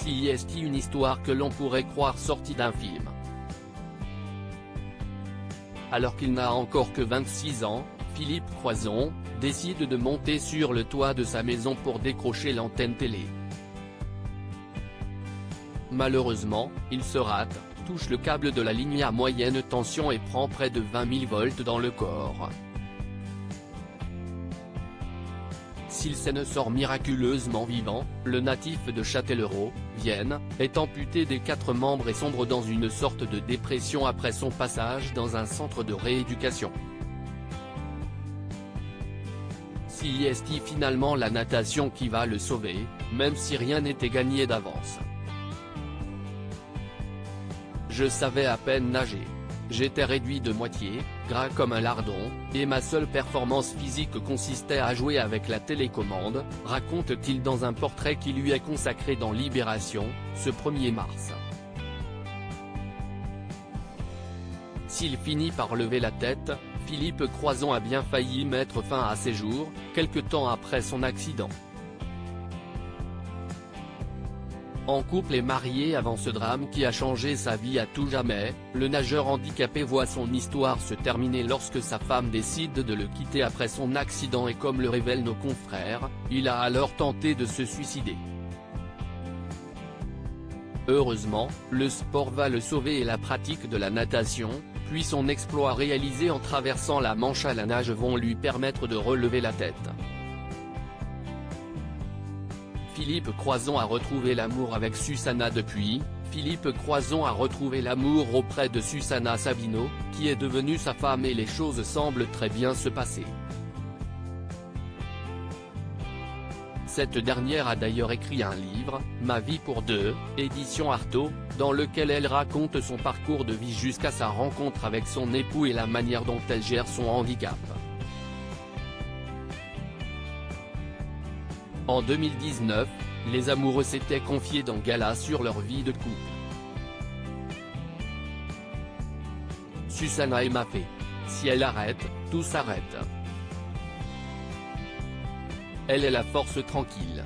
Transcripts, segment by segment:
C'est une histoire que l'on pourrait croire sortie d'un film. Alors qu'il n'a encore que 26 ans, Philippe Croizon décide de monter sur le toit de sa maison pour décrocher l'antenne télé. Malheureusement, il se rate, touche le câble de la ligne à moyenne tension et prend près de 20 000 volts dans le corps. S'il s'en sort miraculeusement vivant, le natif de Châtellerault, Vienne, est amputé des 4 membres et sombre dans une sorte de dépression après son passage dans un centre de rééducation. C'est finalement la natation qui va le sauver, même si rien n'était gagné d'avance. Je savais à peine nager. J'étais réduit de moitié, gras comme un lardon, et ma seule performance physique consistait à jouer avec la télécommande, raconte-t-il dans un portrait qui lui est consacré dans Libération, ce 1er mars. S'il finit par lever la tête, Philippe Croizon a bien failli mettre fin à ses jours, quelque temps après son accident. En couple et marié avant ce drame qui a changé sa vie à tout jamais, le nageur handicapé voit son histoire se terminer lorsque sa femme décide de le quitter après son accident et comme le révèlent nos confrères, il a alors tenté de se suicider. Heureusement, le sport va le sauver et la pratique de la natation, puis son exploit réalisé en traversant la Manche à la nage vont lui permettre de relever la tête. Philippe Croizon a retrouvé l'amour avec Susanna depuis. Philippe Croizon a retrouvé l'amour auprès de Susanna Savino, qui est devenue sa femme et les choses semblent très bien se passer. Cette dernière a d'ailleurs écrit un livre, Ma vie pour deux, édition Artaud, dans lequel elle raconte son parcours de vie jusqu'à sa rencontre avec son époux et la manière dont elle gère son handicap. En 2019, les amoureux s'étaient confiés dans Gala sur leur vie de couple. Susanna m'a fait. Si elle arrête, tout s'arrête. Elle est la force tranquille.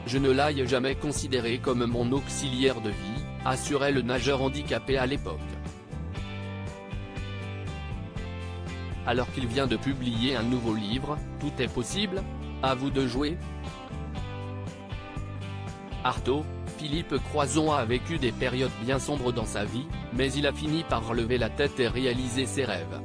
Je ne l'ai jamais considérée comme mon auxiliaire de vie, assurait le nageur handicapé à l'époque. Alors qu'il vient de publier un nouveau livre, Tout est possible ? À vous de jouer. Artaud, Philippe Croizon a vécu des périodes bien sombres dans sa vie, mais il a fini par relever la tête et réaliser ses rêves.